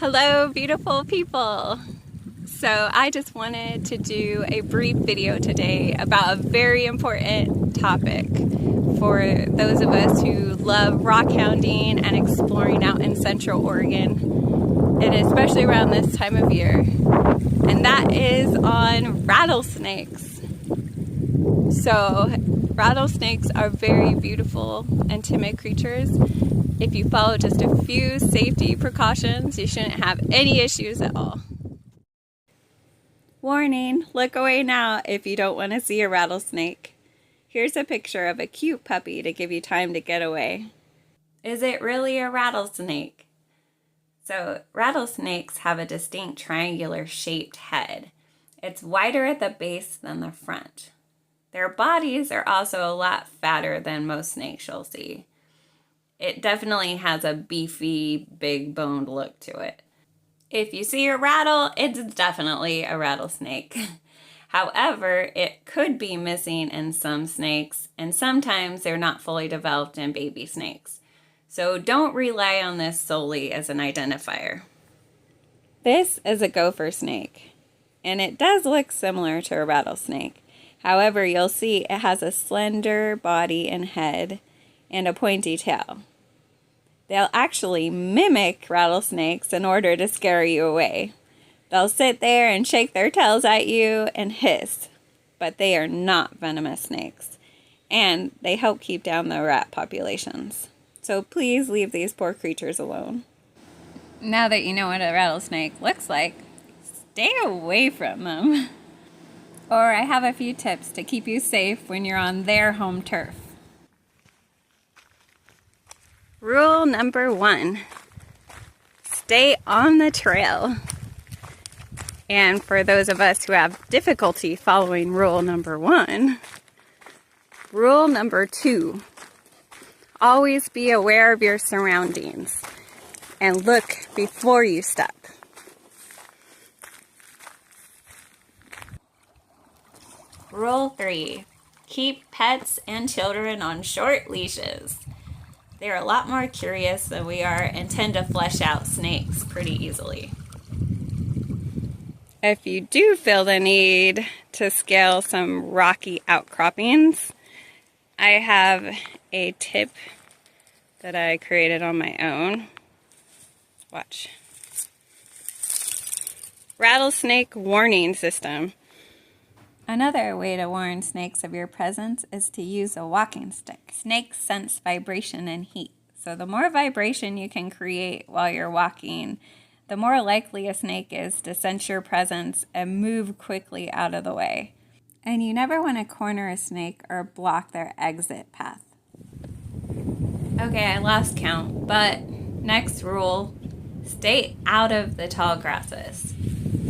Hello, beautiful people. So I just wanted to do a brief video today about a very important topic for those of us who love rockhounding and exploring out in Central Oregon, and especially around this time of year. And that is on rattlesnakes. So rattlesnakes are very beautiful and timid creatures. If you follow just a few safety precautions, you shouldn't have any issues at all. Warning, look away now if you don't want to see a rattlesnake. Here's a picture of a cute puppy to give you time to get away. Is it really a rattlesnake? So rattlesnakes have a distinct triangular shaped head. It's wider at the base than the front. Their bodies are also a lot fatter than most snakes you'll see. It definitely has a beefy, big boned look to it. If you see a rattle, it's definitely a rattlesnake. However, it could be missing in some snakes, and sometimes they're not fully developed in baby snakes. So don't rely on this solely as an identifier. This is a gopher snake, and it does look similar to a rattlesnake. However, you'll see it has a slender body and head and a pointy tail. They'll actually mimic rattlesnakes in order to scare you away. They'll sit there and shake their tails at you and hiss, but they are not venomous snakes, and they help keep down the rat populations. So please leave these poor creatures alone. Now that you know what a rattlesnake looks like, stay away from them. Or I have a few tips to keep you safe when you're on their home turf. Rule number 1, stay on the trail. And for those of us who have difficulty following rule number 1, rule number 2, always be aware of your surroundings and look before you step. Rule 3, keep pets and children on short leashes. They're a lot more curious than we are and tend to flesh out snakes pretty easily. If you do feel the need to scale some rocky outcroppings, I have a tip that I created on my own. Watch. Rattlesnake warning system. Another way to warn snakes of your presence is to use a walking stick. Snakes sense vibration and heat, so the more vibration you can create while you're walking, the more likely a snake is to sense your presence and move quickly out of the way. And you never want to corner a snake or block their exit path. Okay, I lost count, but next rule, stay out of the tall grasses.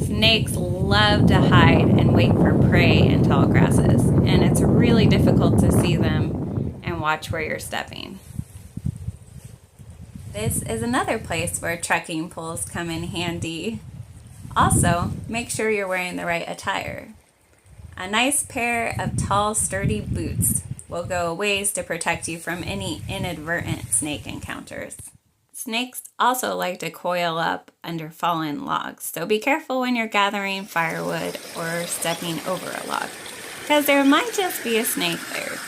Snakes love to hide and wait for prey in tall grasses, and it's really difficult to see them and watch where you're stepping. This is another place where trekking poles come in handy. Also, make sure you're wearing the right attire. A nice pair of tall, sturdy boots will go a ways to protect you from any inadvertent snake encounters. Snakes also like to coil up under fallen logs, so be careful when you're gathering firewood or stepping over a log, because there might just be a snake there.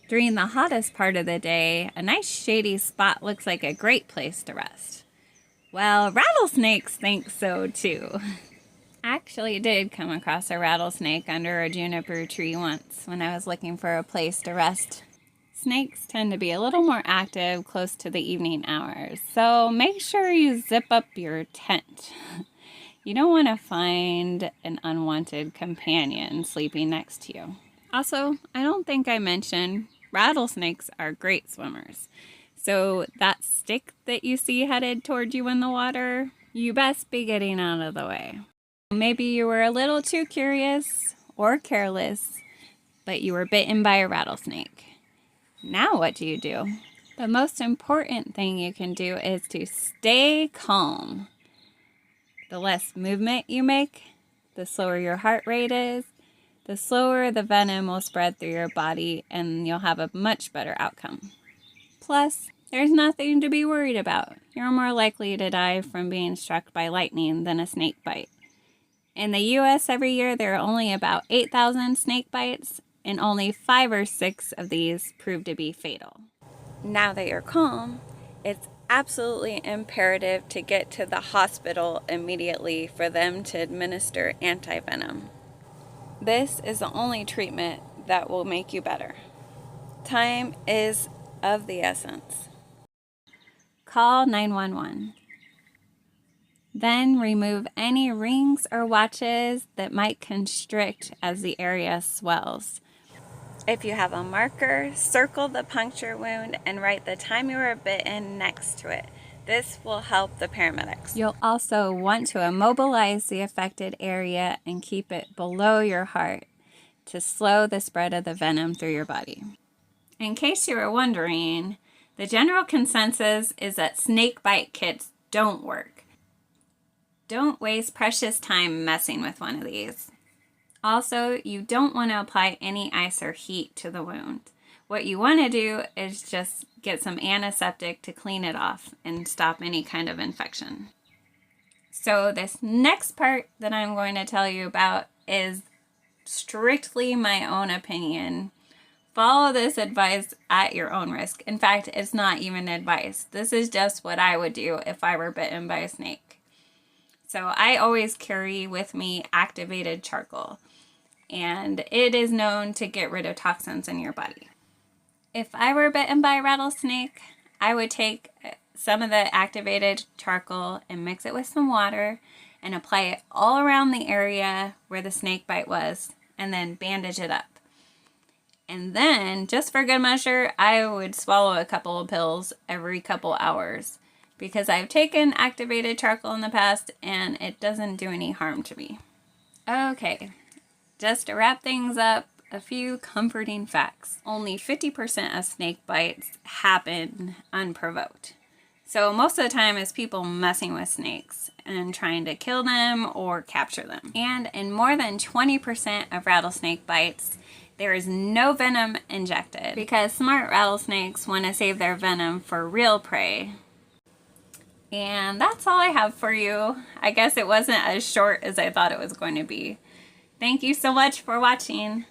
During the hottest part of the day, a nice shady spot looks like a great place to rest. Well, rattlesnakes think so too. I actually did come across a rattlesnake under a juniper tree once when I was looking for a place to rest. Snakes tend to be a little more active close to the evening hours, so make sure you zip up your tent. You don't want to find an unwanted companion sleeping next to you. Also, I don't think I mentioned, rattlesnakes are great swimmers. So that stick that you see headed toward you in the water, you best be getting out of the way. Maybe you were a little too curious or careless, but you were bitten by a rattlesnake. Now what do you do? The most important thing you can do is to stay calm. The less movement you make, the slower your heart rate is, the slower the venom will spread through your body, and you'll have a much better outcome. Plus, there's nothing to be worried about. You're more likely to die from being struck by lightning than a snake bite. In the US every year, there are only about 8,000 snake bites, and only 5 or 6 of these prove to be fatal. Now that you're calm, it's absolutely imperative to get to the hospital immediately for them to administer antivenom. This is the only treatment that will make you better. Time is of the essence. Call 911. Then remove any rings or watches that might constrict as the area swells. If you have a marker, circle the puncture wound and write the time you were bitten next to it. This will help the paramedics. You'll also want to immobilize the affected area and keep it below your heart to slow the spread of the venom through your body. In case you were wondering, the general consensus is that snake bite kits don't work. Don't waste precious time messing with one of these. Also, you don't want to apply any ice or heat to the wound. What you want to do is just get some antiseptic to clean it off and stop any kind of infection. So this next part that I'm going to tell you about is strictly my own opinion. Follow this advice at your own risk. In fact, it's not even advice. This is just what I would do if I were bitten by a snake. So I always carry with me activated charcoal, and it is known to get rid of toxins in your body. If I were bitten by a rattlesnake, I would take some of the activated charcoal and mix it with some water and apply it all around the area where the snake bite was, and then bandage it up. And then, just for good measure, I would swallow a couple of pills every couple hours, because I've taken activated charcoal in the past and it doesn't do any harm to me. Okay, just to wrap things up, a few comforting facts. Only 50% of snake bites happen unprovoked. So most of the time it's people messing with snakes and trying to kill them or capture them. And in more than 20% of rattlesnake bites, there is no venom injected, because smart rattlesnakes want to save their venom for real prey. And that's all I have for you. I guess it wasn't as short as I thought it was going to be. Thank you so much for watching.